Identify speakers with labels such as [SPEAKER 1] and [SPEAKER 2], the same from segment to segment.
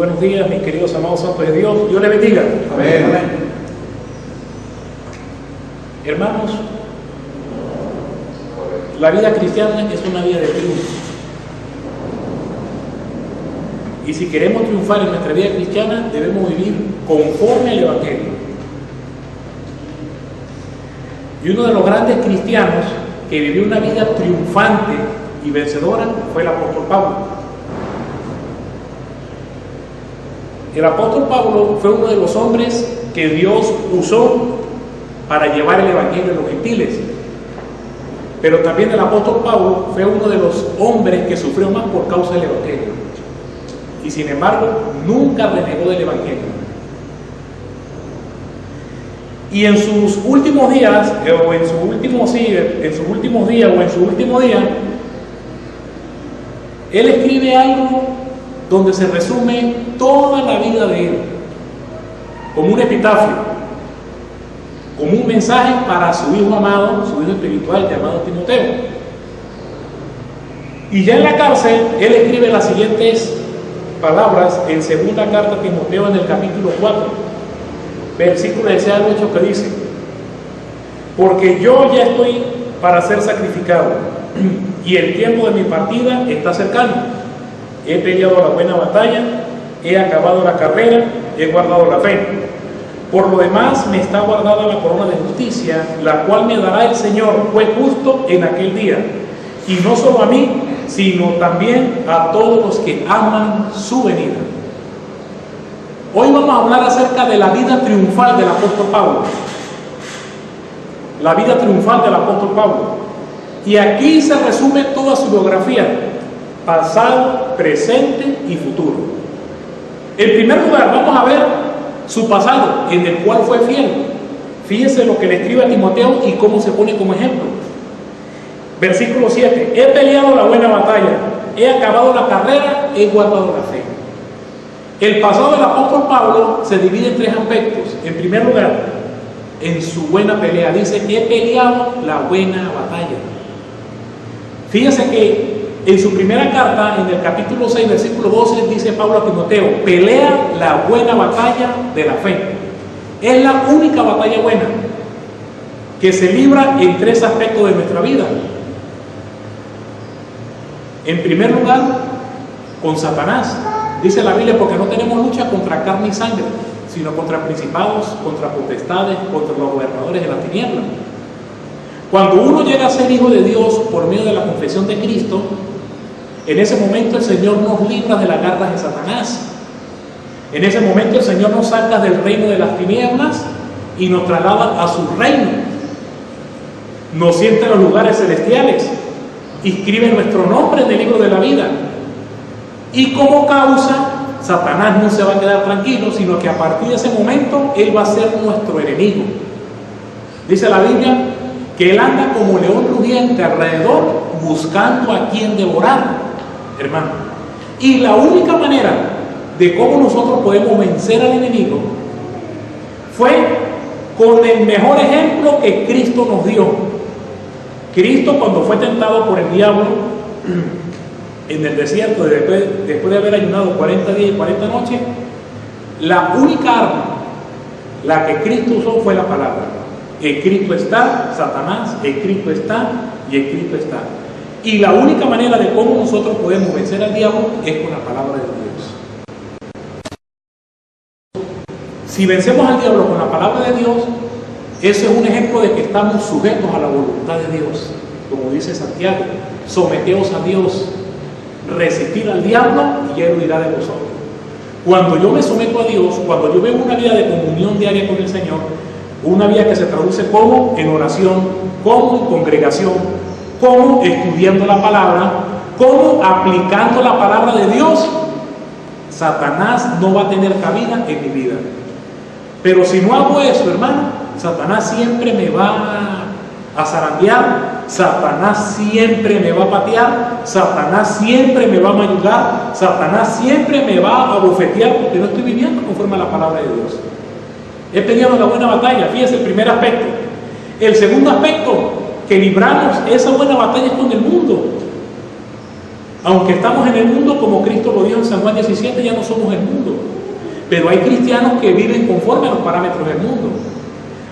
[SPEAKER 1] buenos días, mis queridos amados santos de Dios. Dios les bendiga.
[SPEAKER 2] Amén.
[SPEAKER 1] Amén. Hermanos, la vida cristiana es una vida de triunfo. Y si queremos triunfar en nuestra vida cristiana, debemos vivir conforme al Evangelio. Y uno de los grandes cristianos que vivió una vida triunfante y vencedora fue el apóstol Pablo. El apóstol Pablo fue uno de los hombres que Dios usó para llevar el Evangelio a los gentiles. Pero también el apóstol Pablo fue uno de los hombres que sufrió más por causa del Evangelio. Y sin embargo, nunca renegó del Evangelio. Y en sus últimos días, o en su último día, él escribe algo donde se resume toda la vida de él, como un epitafio, como un mensaje para su hijo amado, su hijo espiritual llamado Timoteo. Y ya en la cárcel, él escribe las siguientes palabras en segunda carta a Timoteo, en el capítulo 4, versículo de 6 al 8, que dice: porque yo ya estoy para ser sacrificado, y el tiempo de mi partida está cercano. He peleado la buena batalla, he acabado la carrera, he guardado la fe. Por lo demás me está guardada la corona de justicia, la cual me dará el Señor, juez justo, en aquel día. Y no solo a mí, sino también a todos los que aman su venida. Hoy vamos a hablar acerca de la vida triunfal del apóstol Pablo. La vida triunfal del apóstol Pablo. Y aquí se resume toda su biografía: pasado, presente y futuro. En primer lugar, vamos a ver su pasado, en el cual fue fiel. Fíjense lo que le escribe a Timoteo y cómo se pone como ejemplo. Versículo 7: he peleado la buena batalla, he acabado la carrera, he guardado la fe. El pasado del apóstol Pablo se divide en tres aspectos. En primer lugar, en su buena pelea, dice: he peleado la buena batalla. Fíjense que en su primera carta, en el capítulo 6, versículo 12, dice Pablo a Timoteo: pelea la buena batalla de la fe. Es la única batalla buena que se libra en tres aspectos de nuestra vida. En primer lugar, con Satanás. Dice la Biblia: porque no tenemos lucha contra carne y sangre, sino contra principados, contra potestades, contra los gobernadores de la tiniebla. Cuando uno llega a ser hijo de Dios por medio de la confesión de Cristo, en ese momento el Señor nos libra de las garras de Satanás. En ese momento el Señor nos saca del reino de las tinieblas y nos traslada a su reino. Nos sienta en los lugares celestiales, inscribe nuestro nombre en el libro de la vida. Y como causa, Satanás no se va a quedar tranquilo, sino que a partir de ese momento él va a ser nuestro enemigo. Dice la Biblia que él anda como león rugiente alrededor, buscando a quien devorar, hermano. Y la única manera de cómo nosotros podemos vencer al enemigo fue con el mejor ejemplo que Cristo nos dio. Cristo, cuando fue tentado por el diablo en el desierto, después de haber ayunado 40 días y 40 noches, la única arma, la que Cristo usó, fue la palabra. Escrito está, Satanás, escrito está y escrito está. Y la única manera de cómo nosotros podemos vencer al diablo es con la palabra de Dios. Si vencemos al diablo con la palabra de Dios, eso es un ejemplo de que estamos sujetos a la voluntad de Dios. Como dice Santiago: someteos a Dios, resistir al diablo y él huirá de vosotros. Cuando yo me someto a Dios, cuando yo vivo una vida de comunión diaria con el Señor, una vida que se traduce como en oración, como en congregación, como estudiando la palabra, como aplicando la palabra de Dios, Satanás no va a tener cabida en mi vida. Pero si no hago eso, hermano, Satanás siempre me va a zarandear, Satanás siempre me va a patear, Satanás siempre me va a mayugar, Satanás siempre me va a bofetear, porque no estoy viviendo conforme a la palabra de Dios. He peleado la buena batalla. Fíjese el primer aspecto. El segundo aspecto, que libramos esa buena batalla es con el mundo. Aunque estamos en el mundo, como Cristo lo dijo en San Juan 17, ya no somos el mundo. Pero hay cristianos que viven conforme a los parámetros del mundo.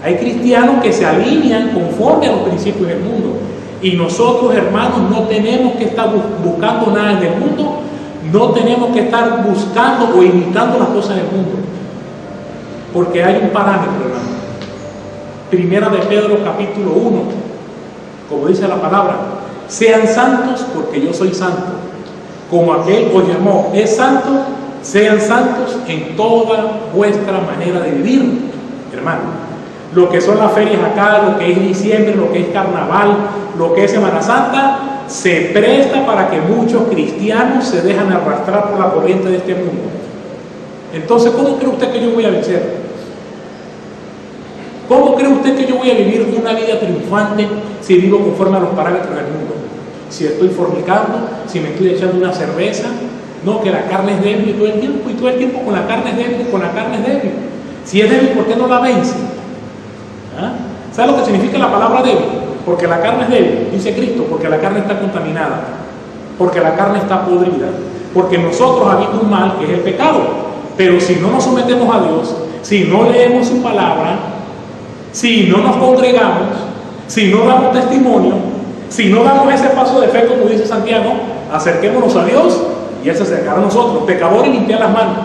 [SPEAKER 1] Hay cristianos que se alinean conforme a los principios del mundo. Y nosotros, hermanos, no tenemos que estar buscando nada en el mundo. No tenemos que estar buscando o imitando las cosas del mundo. Porque hay un parámetro, hermano. Primera de Pedro, capítulo 1, como dice la palabra: sean santos porque yo soy santo. Como aquel os llamó es santo, sean santos en toda vuestra manera de vivir, hermano. Lo que son las ferias acá, lo que es diciembre, lo que es carnaval, lo que es Semana Santa, se presta para que muchos cristianos se dejan arrastrar por la corriente de este mundo. Entonces, ¿cómo cree usted que yo voy a vencer? ¿Cómo cree usted que yo voy a vivir una vida triunfante si vivo conforme a los parámetros del mundo? Si estoy fornicando, si me estoy echando una cerveza, no, que la carne es débil y todo el tiempo con la carne es débil, con la carne es débil. Si es débil, ¿por qué no la vence? ¿Ah? ¿Sabe lo que significa la palabra débil? Porque la carne es débil, dice Cristo, porque la carne está contaminada, porque la carne está podrida, porque en nosotros habita un mal que es el pecado. Pero si no nos sometemos a Dios, si no leemos su palabra, si no nos congregamos, si no damos testimonio, si no damos ese paso de fe, como dice Santiago, acerquémonos a Dios y Él se acercará a nosotros, pecadores, y limpiar las manos.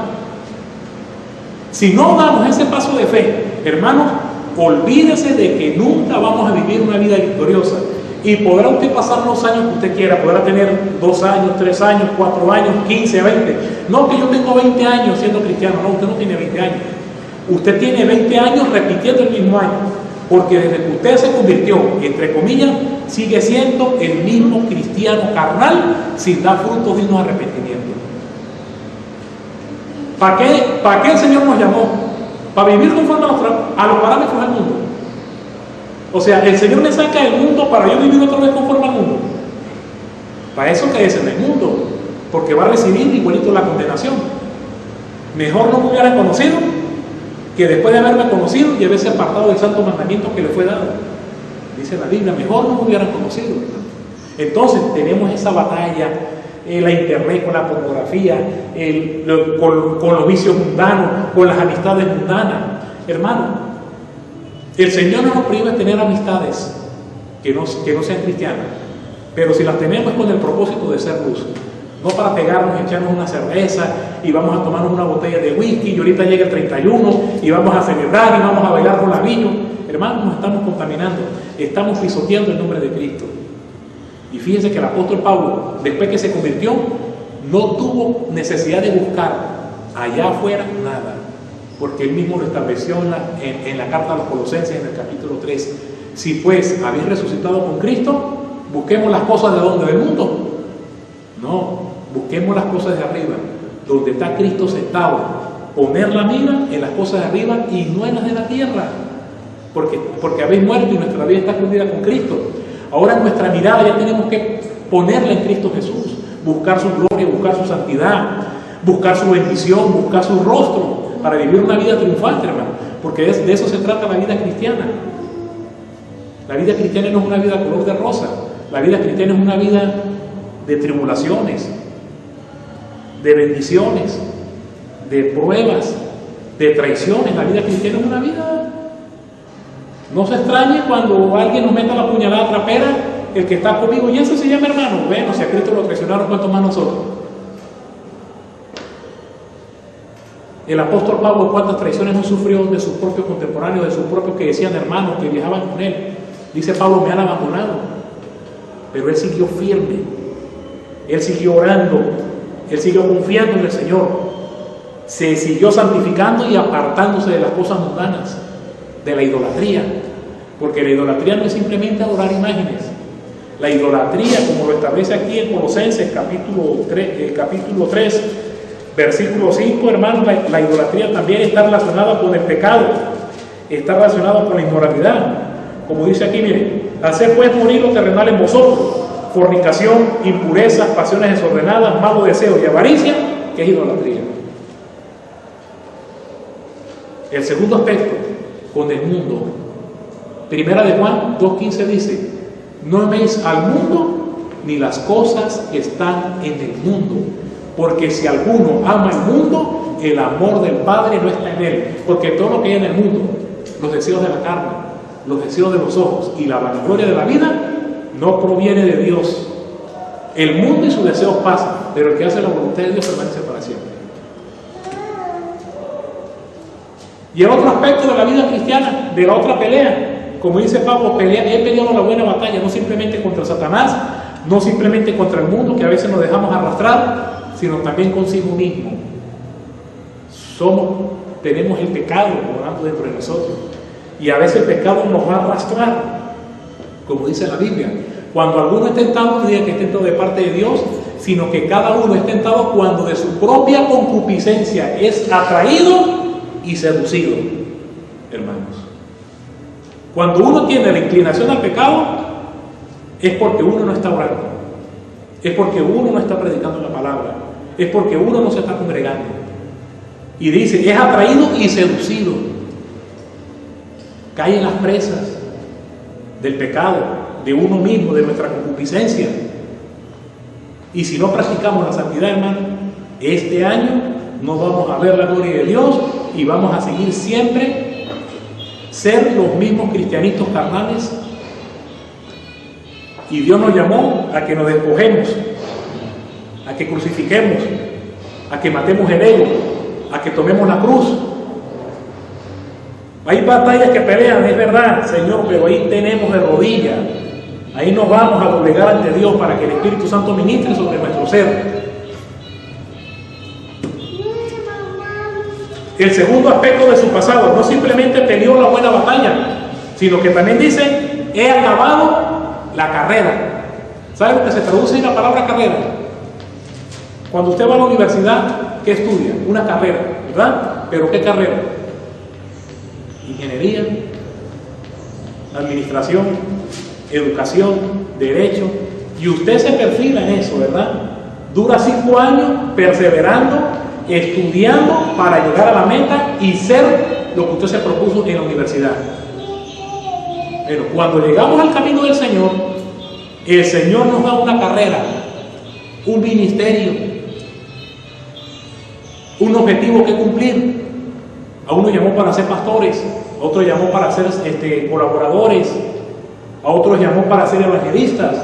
[SPEAKER 1] Si no damos ese paso de fe, hermanos, olvídese de que nunca vamos a vivir una vida victoriosa. Y podrá usted pasar los años que usted quiera, podrá tener 2 años, 3 años, 4 años, 15, 20. No, que yo tengo 20 años siendo cristiano. No, usted no tiene 20 años. Usted tiene 20 años repitiendo el mismo año, porque desde que usted se convirtió, entre comillas, sigue siendo el mismo cristiano carnal sin dar frutos dignos de arrepentimiento. ¿Para qué el Señor nos llamó? Para vivir conforme a los parámetros del mundo. O sea, el Señor me saca del mundo para yo vivir otra vez conforme al mundo. Para eso quédese en el mundo, porque va a recibir igualito la condenación. Mejor no me hubiera conocido que después de haberme conocido y haberse apartado del santo mandamiento que le fue dado. Dice la Biblia, mejor no me hubieran conocido. Entonces tenemos esa batalla, la internet con la pornografía, con los vicios mundanos, con las amistades mundanas. Hermano, el Señor no nos prohíbe tener amistades que no sean cristianas, pero si las tenemos es con el propósito de ser luz. No para pegarnos y echarnos una cerveza y vamos a tomarnos una botella de whisky y ahorita llega el 31 y vamos a celebrar y vamos a bailar con labillo. Hermanos, nos estamos contaminando, estamos pisoteando el nombre de Cristo. Y fíjense que el apóstol Pablo, después que se convirtió, no tuvo necesidad de buscar allá afuera nada, porque él mismo lo estableció en la carta a los Colosenses en el capítulo 3. Si pues habéis resucitado con Cristo, busquemos las cosas de donde, del mundo. No, busquemos las cosas de arriba, donde está Cristo sentado. Poner la mira en las cosas de arriba y no en las de la tierra, porque habéis muerto y nuestra vida está escondida con Cristo. Ahora nuestra mirada ya tenemos que ponerla en Cristo Jesús, buscar su gloria, buscar su santidad, buscar su bendición, buscar su rostro, para vivir una vida triunfante, hermano, porque de eso se trata la vida cristiana. La vida cristiana no es una vida color de rosa, la vida cristiana es una vida de tribulaciones, de bendiciones, de pruebas, de traiciones. La vida cristiana es una vida. No se extrañe cuando alguien nos meta la puñalada trapera, el que está conmigo, y eso se llama hermano. Bueno, si a Cristo lo traicionaron, ¿cuánto más nosotros? El apóstol Pablo, ¿cuántas traiciones no sufrió de sus propios contemporáneos, de sus propios que decían hermanos, que viajaban con él? Dice Pablo, me han abandonado, pero él siguió firme, él siguió orando, él siguió confiando en el Señor, se siguió santificando y apartándose de las cosas mundanas, de la idolatría, porque la idolatría no es simplemente adorar imágenes. La idolatría, como lo establece aquí en Colosenses capítulo 3, versículo 5, hermanos, la idolatría también está relacionada con el pecado, está relacionada con la inmoralidad. Como dice aquí, miren, haced pues morir lo terrenal en vosotros: fornicación, impurezas, pasiones desordenadas, malos deseos y avaricia, que es idolatría. El segundo aspecto, con el mundo. Primera de Juan 2:15 dice: no améis al mundo ni las cosas que están en el mundo. Porque si alguno ama el mundo, el amor del Padre no está en él. Porque todo lo que hay en el mundo, los deseos de la carne, los deseos de los ojos y la vanagloria de la vida, no proviene de Dios. El mundo y sus deseos pasan, pero el que hace la voluntad de Dios permanece para siempre. Y el otro aspecto de la vida cristiana, de la otra pelea, como dice Pablo, he peleado la buena batalla, no simplemente contra Satanás, no simplemente contra el mundo, que a veces nos dejamos arrastrar, sino también consigo mismo. Tenemos el pecado morando dentro de nosotros, y a veces el pecado nos va a arrastrar, como dice la Biblia. Cuando alguno es tentado, no diga que es tentado de parte de Dios, sino que cada uno es tentado cuando de su propia concupiscencia es atraído y seducido, hermanos. Cuando uno tiene la inclinación al pecado, es porque uno no está orando, es porque uno no está predicando la palabra, es porque uno no se está congregando. Y dice, es atraído y seducido. Cae en las presas del pecado, de uno mismo, de nuestra concupiscencia. Y si no practicamos la santidad, hermano, este año no vamos a ver la gloria de Dios y vamos a seguir siempre ser los mismos cristianitos carnales. Y Dios nos llamó a que nos despojemos, a que crucifiquemos, a que matemos el ego, a que tomemos la cruz. Hay batallas que pelean, es verdad, Señor, pero ahí tenemos de rodillas. Ahí nos vamos a doblegar ante Dios para que el Espíritu Santo ministre sobre nuestro ser. El segundo aspecto de su pasado, no simplemente peleó la buena batalla, sino que también dice, he acabado la carrera. ¿Sabe lo que se traduce en la palabra carrera? Cuando usted va a la universidad, ¿qué estudia? Una carrera, ¿verdad? ¿Pero qué carrera? Ingeniería, administración, educación, derecho, y usted se perfila en eso, ¿verdad? Dura 5 años perseverando, estudiando para llegar a la meta y ser lo que usted se propuso en la universidad. Pero cuando llegamos al camino del Señor, el Señor nos da una carrera, un ministerio, un objetivo que cumplir. A uno llamó para ser pastores, a otro llamó para ser colaboradores, a otros llamó para ser evangelistas,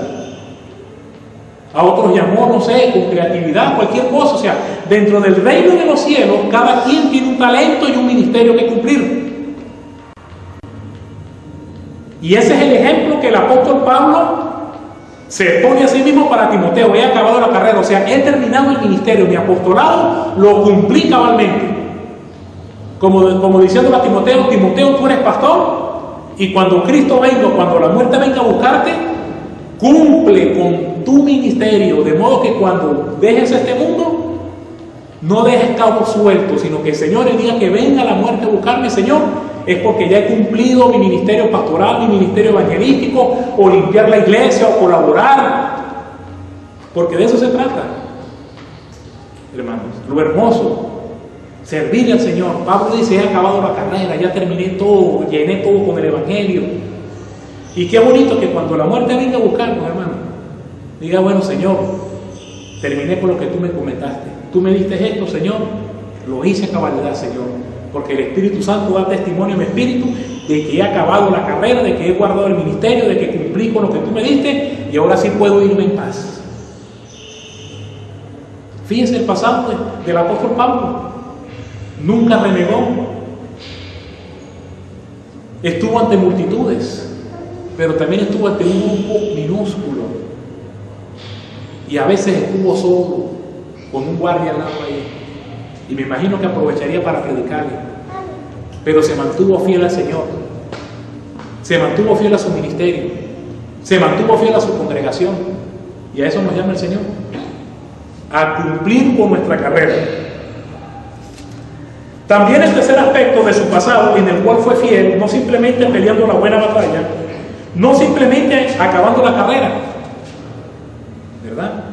[SPEAKER 1] a otros llamó, no sé, con creatividad, cualquier cosa. O sea, dentro del reino de los cielos, cada quien tiene un talento y un ministerio que cumplir. Y ese es el ejemplo que el apóstol Pablo se pone a sí mismo para Timoteo. He acabado la carrera, o sea, he terminado el ministerio, mi apostolado lo cumplí cabalmente. Como diciéndole a Timoteo, Timoteo, tú eres pastor, y cuando Cristo venga, cuando la muerte venga a buscarte, cumple con tu ministerio, de modo que cuando dejes este mundo, no dejes cabos sueltos, sino que el Señor, el día que venga la muerte a buscarme, Señor, es porque ya he cumplido mi ministerio pastoral, mi ministerio evangelístico, o limpiar la iglesia, o colaborar, porque de eso se trata, hermanos. Lo hermoso, servir al Señor. Pablo dice, he acabado la carrera, ya terminé todo, llené todo con el evangelio. Y qué bonito que cuando la muerte venga a buscarnos, hermano, diga, bueno, Señor, terminé con lo que tú me comentaste. Tú me diste esto, Señor, lo hice a cabalidad, Señor, porque el Espíritu Santo da testimonio a mi espíritu de que he acabado la carrera, de que he guardado el ministerio, de que cumplí con lo que tú me diste, y ahora sí puedo irme en paz. Fíjense el pasado del apóstol Pablo. Nunca renegó, estuvo ante multitudes, pero también estuvo ante un grupo minúsculo, y a veces estuvo solo, con un guardia al lado ahí, y me imagino que aprovecharía para predicarle, pero se mantuvo fiel al Señor, se mantuvo fiel a su ministerio, se mantuvo fiel a su congregación, y a eso nos llama el Señor, a cumplir con nuestra carrera. También el tercer aspecto de su pasado, en el cual fue fiel, no simplemente peleando la buena batalla, no simplemente acabando la carrera, ¿verdad?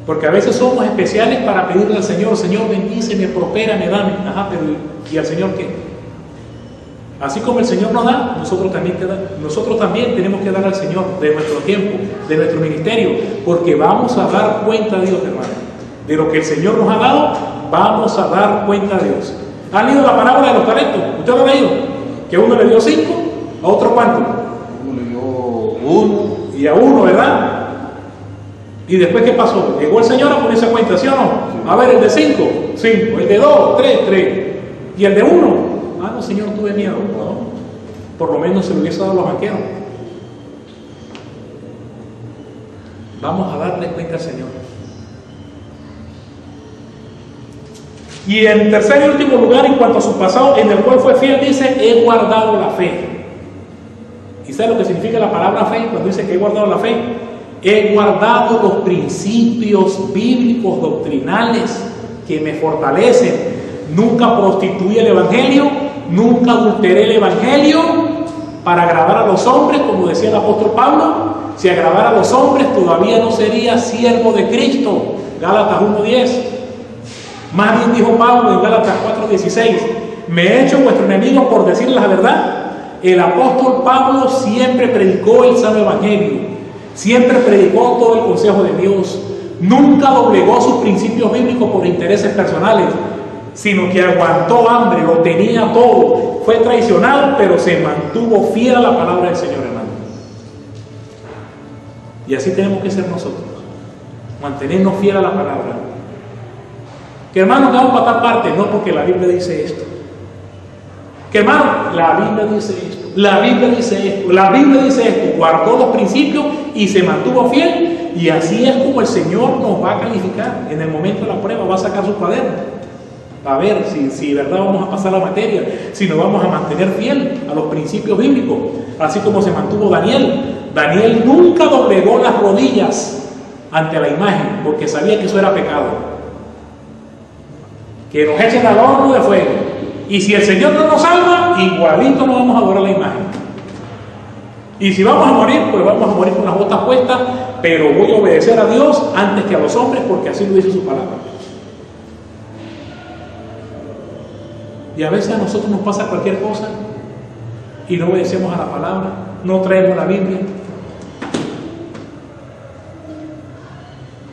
[SPEAKER 1] Porque a veces somos especiales para pedirle al Señor, Señor, bendíceme, prospérame, dame. Ajá, pero ¿y al Señor qué? Así como el Señor nos da, nosotros también tenemos que dar al Señor de nuestro tiempo, de nuestro ministerio, porque vamos a dar cuenta a Dios, hermano. De lo que el Señor nos ha dado, vamos a dar cuenta a Dios. ¿Han leído la parábola de los talentos? ¿Usted lo ha leído? Que a uno le dio 5, a otro ¿cuánto?
[SPEAKER 2] Uno le dio 1.
[SPEAKER 1] Y a uno, ¿verdad? ¿Y después qué pasó? Llegó el Señor a poner esa cuenta, ¿sí o no?
[SPEAKER 2] Sí.
[SPEAKER 1] A ver, el de 5, 5, el de 2, 3, 3. ¿Y el de 1? Ah, no, Señor, tuve miedo. No, por lo menos se lo hubiese dado a los banqueros. Vamos a darle cuenta al Señor. Y en tercer y último lugar, en cuanto a su pasado, en el cual fue fiel, dice, he guardado la fe. ¿Y sabe lo que significa la palabra fe cuando dice que he guardado la fe? He guardado los principios bíblicos, doctrinales, que me fortalecen. Nunca prostituí el Evangelio, nunca adulteré el Evangelio para agradar a los hombres, como decía el apóstol Pablo. Si agradara a los hombres, todavía no sería siervo de Cristo. Gálatas 1:10. Más bien dijo Pablo en Gálatas 4:16, me he hecho vuestro enemigo por decirles la verdad. El apóstol Pablo siempre predicó el sano evangelio, siempre predicó todo el consejo de Dios, nunca doblegó sus principios bíblicos por intereses personales, sino que aguantó hambre, lo tenía todo, fue traicionado, pero se mantuvo fiel a la palabra del Señor, hermano. Y así tenemos que ser nosotros, mantenernos fiel a la palabra. Que hermano, que vamos para tal parte, no, porque la Biblia dice esto. Que hermano, la Biblia dice esto, la Biblia dice esto, la Biblia dice esto. Guardó los principios y se mantuvo fiel, y así es como el Señor nos va a calificar. En el momento de la prueba va a sacar su cuaderno, a ver si verdad vamos a pasar la materia, si nos vamos a mantener fiel a los principios bíblicos, así como se mantuvo Daniel. Daniel nunca doblegó las rodillas ante la imagen, porque sabía que eso era pecado. Que nos echen al horno de fuego. Y si el Señor no nos salva, igualito no vamos a adorar la imagen. Y si vamos a morir, pues vamos a morir con las botas puestas, pero voy a obedecer a Dios antes que a los hombres, porque así lo dice su palabra. Y a veces a nosotros nos pasa cualquier cosa y no obedecemos a la palabra, no traemos la Biblia.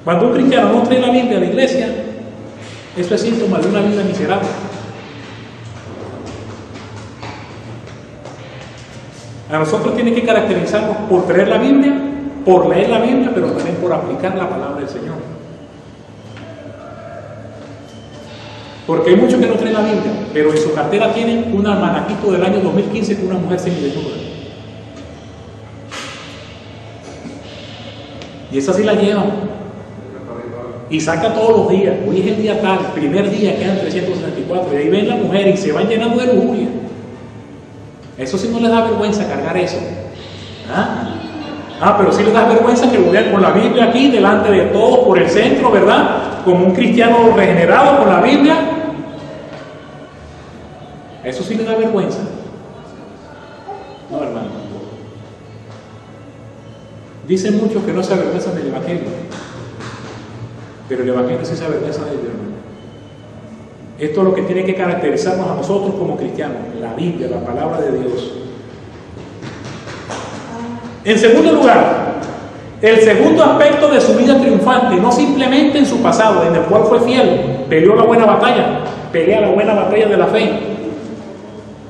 [SPEAKER 1] Cuando un cristiano no trae la Biblia a la iglesia, eso es síntoma de una vida miserable. A nosotros tiene que caracterizarnos por traer la Biblia, por leer la Biblia, pero también por aplicar la palabra del Señor. Porque hay muchos que no traen la Biblia, pero en su cartera tienen un almanaquito del año 2015 con una mujer semidesnuda. Y esa sí la llevan. Y saca todos los días. Hoy es el día tal, primer día quedan 364. Y ahí ven la mujer y se van llenando de lujuria. Eso sí no les da vergüenza cargar eso. Pero sí les da vergüenza que lo vean con la Biblia aquí delante de todos por el centro, ¿verdad? Como un cristiano regenerado con la Biblia. Eso sí les da vergüenza. No, hermano. Dicen muchos que no se avergüenzan del Evangelio, pero el Evangelio sí se avergüenza de ellos, hermano. Esto es lo que tiene que caracterizarnos a nosotros como cristianos, la Biblia, la palabra de Dios. En segundo lugar, el segundo aspecto de su vida triunfante, no simplemente en su pasado, en el cual fue fiel, peleó la buena batalla, pelea la buena batalla de la fe.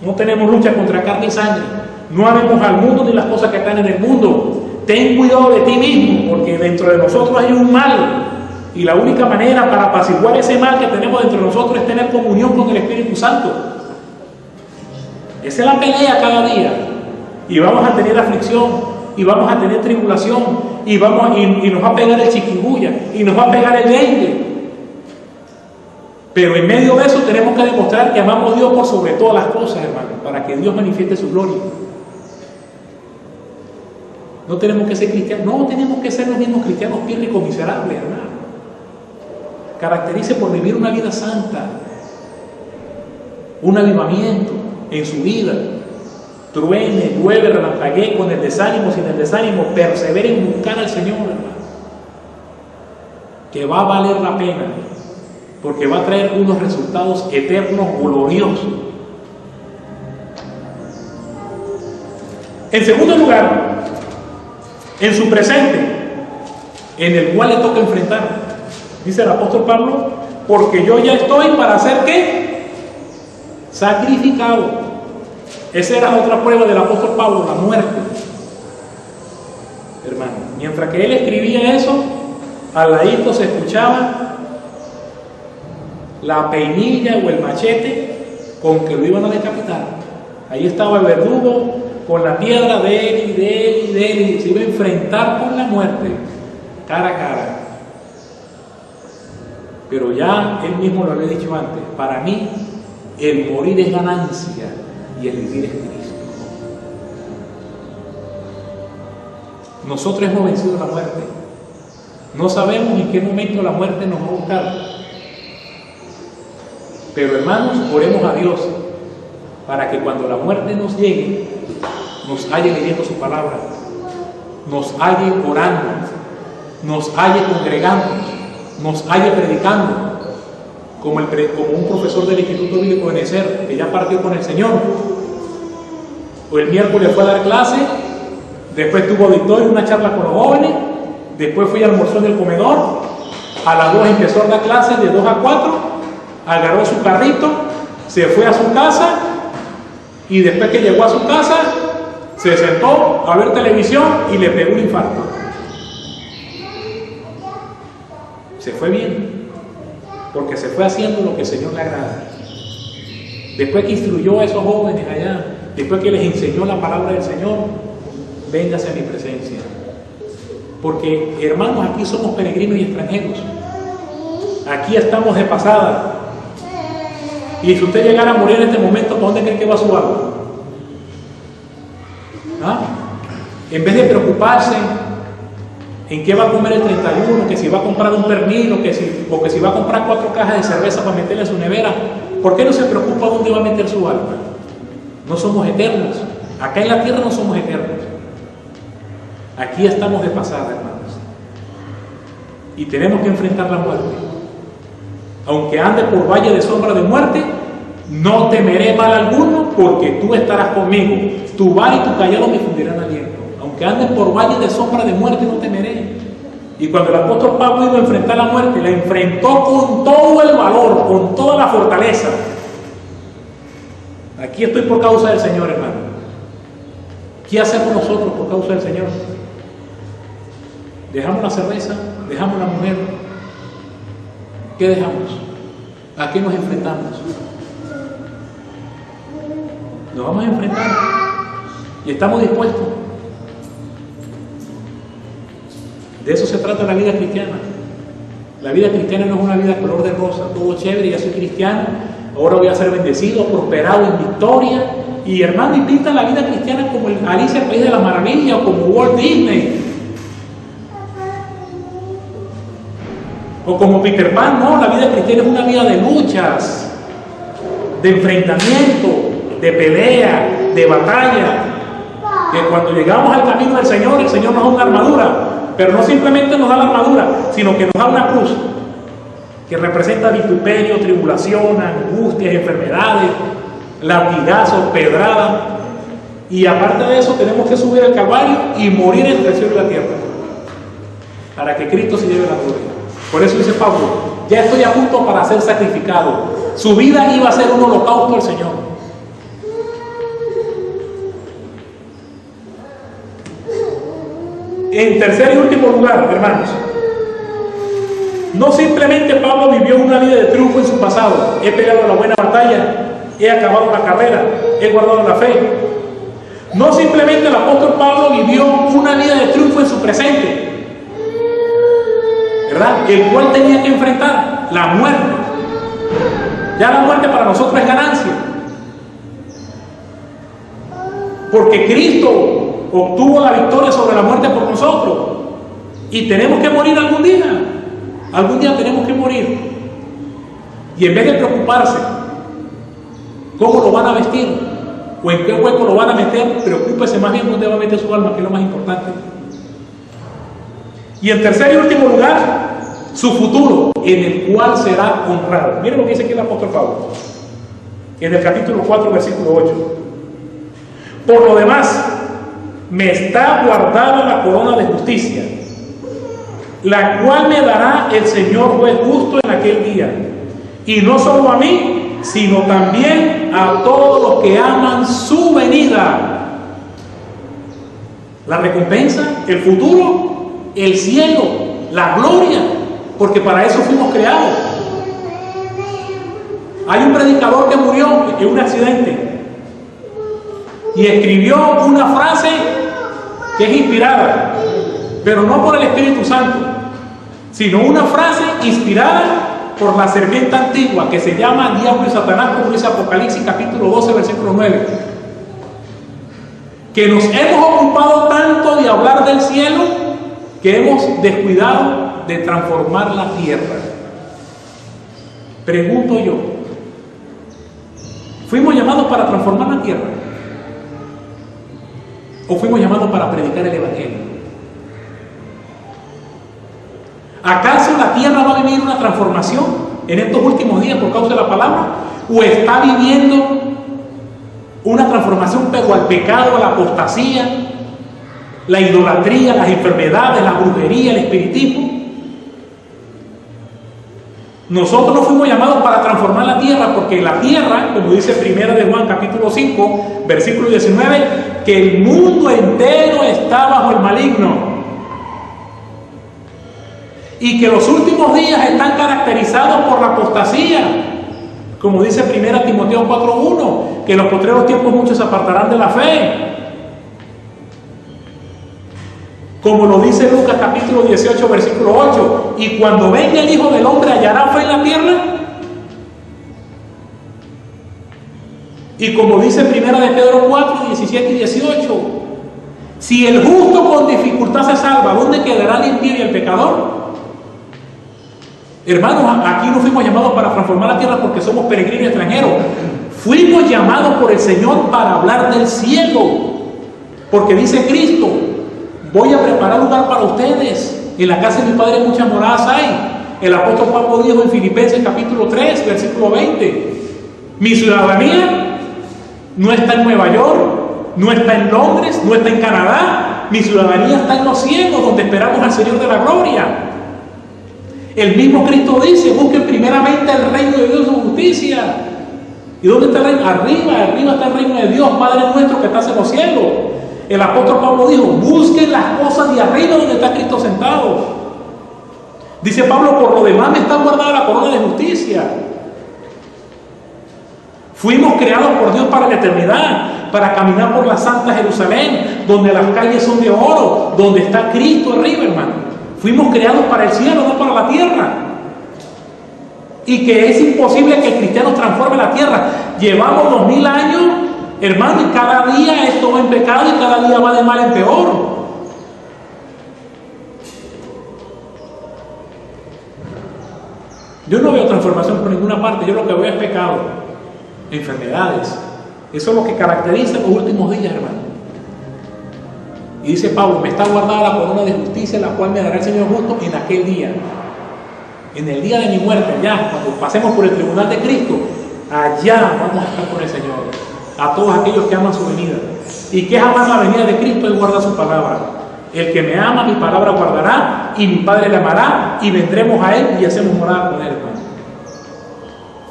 [SPEAKER 1] No tenemos lucha contra carne y sangre, no amemos al mundo ni las cosas que están en el mundo. Ten cuidado de ti mismo, porque dentro de nosotros hay un mal. Y la única manera para apaciguar ese mal que tenemos dentro de nosotros es tener comunión con el Espíritu Santo. Esa es la pelea cada día. Y vamos a tener aflicción, y vamos a tener tribulación, y nos va a pegar el chikungunya, y nos va a pegar el dengue. Pero en medio de eso tenemos que demostrar que amamos a Dios por sobre todas las cosas, hermano, para que Dios manifieste su gloria. No tenemos que ser cristianos, no tenemos que ser los mismos cristianos pírricos miserables, hermano. Caracterice por vivir una vida santa, un avivamiento en su vida. Truene, llueve, relampaguee, con el desánimo, sin el desánimo, persevere en buscar al Señor, hermano. Que va a valer la pena, porque va a traer unos resultados eternos, gloriosos. En segundo lugar, en su presente, en el cual le toca enfrentar. Dice el apóstol Pablo, porque yo ya estoy para ser ¿qué? Sacrificado. Esa era otra prueba del apóstol Pablo, la muerte. Hermano, mientras que él escribía eso, al ladito se escuchaba la peinilla o el machete con que lo iban a decapitar. Ahí estaba el verdugo con la piedra de él y de él y de él, y se iba a enfrentar con la muerte, cara a cara. Pero ya él mismo lo había dicho antes, para mí el morir es ganancia y el vivir es Cristo. Nosotros hemos vencido la muerte. No sabemos en qué momento la muerte nos va a buscar. Pero hermanos, oremos a Dios para que cuando la muerte nos llegue, nos halle leyendo su palabra, nos halle orando, nos halle congregando, nos halle predicando, como un profesor del Instituto Bíblico de Benecer, que ya partió con el Señor. O el miércoles fue a dar clase, después tuvo auditorio, una charla con los jóvenes, después fue y almorzó en el comedor, a las 2 empezó a dar clases de 2 a 4, agarró su carrito, se fue a su casa, y después que llegó a su casa, se sentó a ver televisión y le pegó un infarto. Se fue bien, porque se fue haciendo lo que el Señor le agrada. Después que instruyó a esos jóvenes allá, después que les enseñó la palabra del Señor, véngase a mi presencia. Porque, hermanos, aquí somos peregrinos y extranjeros. Aquí estamos de pasada. Y si usted llegara a morir en este momento, ¿para dónde cree que va su alma? ¿Ah? En vez de preocuparse en qué va a comer el 31, que si va a comprar un pernil o que si va a comprar 4 cajas de cerveza para meterle a su nevera, ¿por qué no se preocupa dónde va a meter su alma? No somos eternos. Acá en la tierra no somos eternos. Aquí estamos de pasada, hermanos. Y tenemos que enfrentar la muerte. Aunque ande por valle de sombra de muerte, no temeré mal alguno, porque tú estarás conmigo. Tu vara y tu callado me fundirán aliento. Aunque ande por valle de sombra de muerte, no temeré. Y cuando el apóstol Pablo iba a enfrentar la muerte, la enfrentó con todo el valor, con toda la fortaleza. Aquí estoy por causa del Señor, hermano. ¿Qué hacemos nosotros por causa del Señor? ¿Dejamos la cerveza? ¿Dejamos la mujer? ¿Qué dejamos? ¿A qué nos enfrentamos? Nos vamos a enfrentar y estamos dispuestos. De eso se trata la vida cristiana. La vida cristiana no es una vida color de rosa, todo chévere, ya soy cristiano, ahora voy a ser bendecido, prosperado en victoria. Y hermano, y pintan la vida cristiana como el Alicia el País de las Maravillas o como Walt Disney. O como Peter Pan. No, la vida cristiana es una vida de luchas, de enfrentamiento, de pelea, de batalla. Que cuando llegamos al camino del Señor, el Señor nos da una armadura, pero no simplemente nos da la armadura, sino que nos da una cruz que representa vituperio, tribulación, angustias, enfermedades, latigazos, pedradas. Y aparte de eso, tenemos que subir al Calvario y morir entre el cielo y la tierra para que Cristo se lleve la gloria. Por eso dice Pablo, ya estoy a punto para ser sacrificado. Su vida iba a ser un holocausto al Señor. En tercer y último lugar, hermanos, no simplemente Pablo vivió una vida de triunfo en su pasado. He peleado la buena batalla, he acabado la carrera, he guardado la fe. No simplemente el apóstol Pablo vivió una vida de triunfo en su presente, ¿verdad? El cual tenía que enfrentar la muerte. Ya la muerte para nosotros es ganancia, porque Cristo obtuvo la victoria sobre la muerte por nosotros. Y tenemos que morir algún día. Algún día tenemos que morir. Y en vez de preocuparse cómo lo van a vestir o en qué hueco lo van a meter, preocúpese más bien dónde va a meter su alma, que es lo más importante. Y en tercer y último lugar, su futuro, en el cual será honrado. Miren lo que dice aquí el apóstol Pablo en el capítulo 4, versículo 8. Por lo demás, me está guardada la corona de justicia, la cual me dará el Señor juez justo en aquel día. Y no solo a mí, sino también a todos los que aman su venida. La recompensa, el futuro, el cielo, la gloria, porque para eso fuimos creados. Hay un predicador que murió en un accidente y escribió una frase que es inspirada, pero no por el Espíritu Santo, sino una frase inspirada por la serpiente antigua que se llama Diablo y Satanás, como dice Apocalipsis capítulo 12 versículo 9, que nos hemos ocupado tanto de hablar del cielo que hemos descuidado de transformar la tierra. Pregunto yo, ¿fuimos llamados para transformar la tierra? ¿O fuimos llamados para predicar el Evangelio? ¿Acaso la tierra va a vivir una transformación en estos últimos días por causa de la palabra? ¿O está viviendo una transformación pero al pecado, a la apostasía, la idolatría, las enfermedades, la brujería, el espiritismo? Nosotros no fuimos llamados para transformar la tierra, porque la tierra, como dice 1 de Juan capítulo 5, versículo 19, que el mundo entero está bajo el maligno. Y que los últimos días están caracterizados por la apostasía, como dice 1 Timoteo 4:1, que en los postreros tiempos muchos se apartarán de la fe, como lo dice Lucas capítulo 18 versículo 8, y cuando venga el Hijo del Hombre, ¿hallará fe en la tierra? Y como dice 1 de Pedro 4, 17 y 18, si el justo con dificultad se salva, ¿dónde quedará el impío y el pecador? Hermanos, aquí no fuimos llamados para transformar la tierra porque somos peregrinos extranjeros. Fuimos llamados por el Señor para hablar del cielo, porque dice Cristo: voy a preparar lugar para ustedes. En la casa de mi Padre muchas moradas hay. El apóstol Pablo dijo en Filipenses capítulo 3, versículo 20: mi ciudadanía no está en Nueva York, no está en Londres, no está en Canadá. Mi ciudadanía está en los cielos, donde esperamos al Señor de la gloria. El mismo Cristo dice: busquen primeramente el reino de Dios y su justicia. ¿Y dónde está el reino? Arriba está el reino de Dios, Padre nuestro que estás en los cielos. El apóstol Pablo dijo: busquen las cosas de arriba donde está Cristo sentado. Dice Pablo: por lo demás me está guardada la corona de justicia. Fuimos creados por Dios para la eternidad, para caminar por la santa Jerusalén, donde las calles son de oro, donde está Cristo arriba, hermano. Fuimos creados para el cielo, no para la tierra. Y que es imposible que el cristiano transforme la tierra. Llevamos 2000 años, hermano, y cada día esto va en pecado y cada día va de mal en peor. Yo no veo transformación por ninguna parte. Yo lo que veo es pecado, enfermedades. Eso es lo que caracteriza los últimos días, hermano. Y dice Pablo: me está guardada la corona de justicia, la cual me dará el Señor justo en aquel día. En el día de mi muerte, allá, cuando pasemos por el tribunal de Cristo, allá vamos a estar con el Señor. A todos aquellos que aman su venida. ¿Y qué es amar la venida de Cristo? Es guardar su palabra. El que me ama, mi palabra guardará, y mi Padre le amará, y vendremos a Él y hacemos morada con Él, hermano.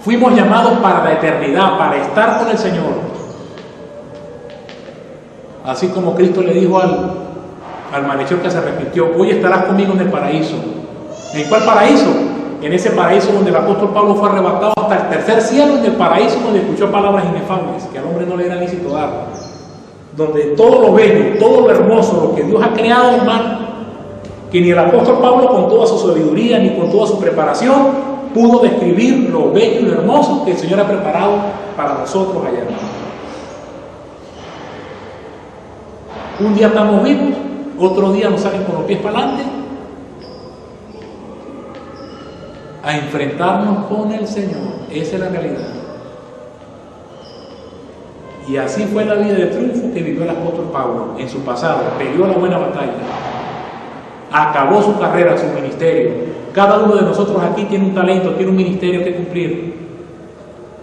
[SPEAKER 1] Fuimos llamados para la eternidad, para estar con el Señor. Así como Cristo le dijo al malhechor que se arrepintió: hoy estarás conmigo en el paraíso. ¿En cuál paraíso? En ese paraíso donde el apóstol Pablo fue arrebatado hasta el tercer cielo, en el paraíso donde escuchó palabras inefables que al hombre no le era lícito dar. Donde todo lo bello, todo lo hermoso, lo que Dios ha creado, hermano, que ni el apóstol Pablo con toda su sabiduría ni con toda su preparación pudo describir lo bello y lo hermoso que el Señor ha preparado para nosotros allá. Un día estamos vivos, otro día nos salen con los pies para adelante a enfrentarnos con el Señor. Esa es la realidad. Y así fue la vida de triunfo que vivió el apóstol Pablo en su pasado. Peleó la buena batalla, acabó su carrera, su ministerio. Cada uno de nosotros aquí tiene un talento, tiene un ministerio que cumplir.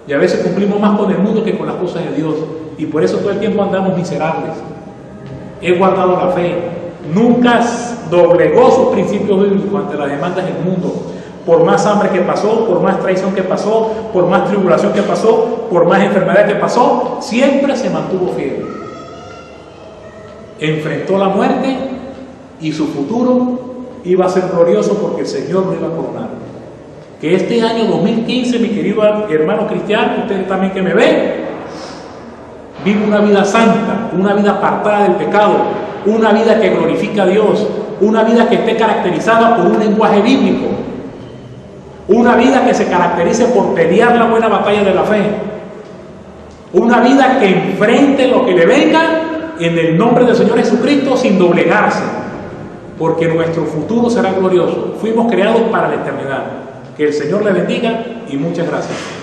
[SPEAKER 1] Y a veces cumplimos más con el mundo que con las cosas de Dios. Y por eso todo el tiempo andamos miserables. he guardado la fe, nunca doblegó sus principios bíblicos ante las demandas del mundo. Por más hambre que pasó, por más traición que pasó, por más tribulación que pasó, por más enfermedad que pasó, siempre se mantuvo fiel. Enfrentó la muerte y su futuro iba a ser glorioso porque el Señor lo iba a coronar. Que este año 2015, mi querido hermano cristiano, ustedes también que me ven, vive una vida santa, una vida apartada del pecado, una vida que glorifica a Dios, una vida que esté caracterizada por un lenguaje bíblico, una vida que se caracterice por pelear la buena batalla de la fe, una vida que enfrente lo que le venga en el nombre del Señor Jesucristo sin doblegarse, porque nuestro futuro será glorioso. Fuimos creados para la eternidad. Que el Señor le bendiga y muchas gracias.